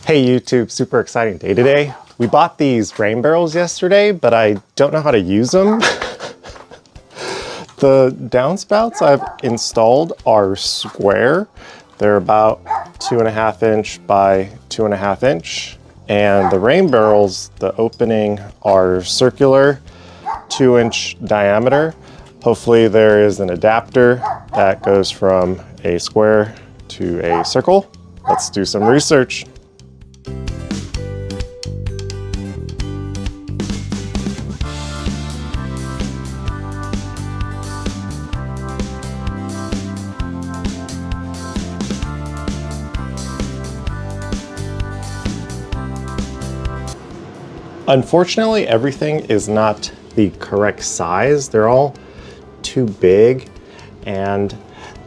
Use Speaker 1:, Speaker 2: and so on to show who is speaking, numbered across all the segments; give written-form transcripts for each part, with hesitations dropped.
Speaker 1: Hey YouTube, super exciting day today. We bought these rain barrels yesterday, but I don't know how to use them. The downspouts I've installed are square. They're about 2.5 inch by 2.5 inch. And the rain barrels, the opening are circular, 2-inch diameter. Hopefully there is an adapter that goes from a square to a circle. Let's do some research. Unfortunately, everything is not the correct size. They're all too big, and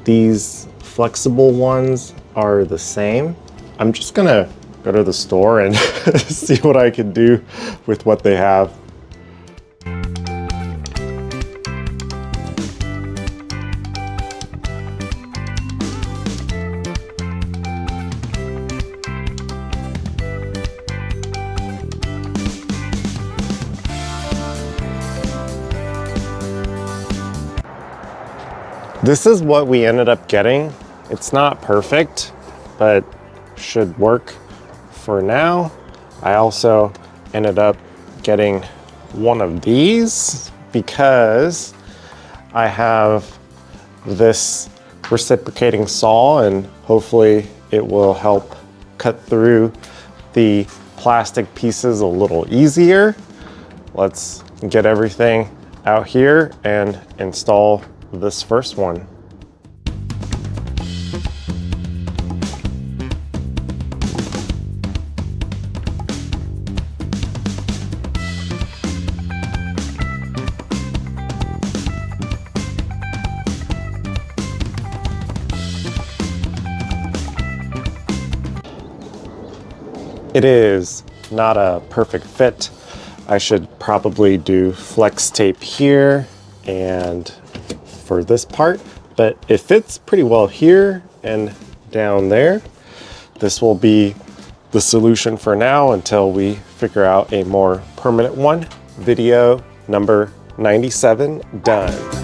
Speaker 1: these flexible ones are the same. I'm just gonna go to the store and see what I can do with what they have. This is what we ended up getting. It's not perfect, but should work for now. I also ended up getting one of these because I have this reciprocating saw, and hopefully it will help cut through the plastic pieces a little easier. Let's get everything out here and install this first one. It is not a perfect fit. I should probably do flex tape here and for this part, but it fits pretty well here and down there. This will be the solution for now until we figure out a more permanent one. Video number 97 done.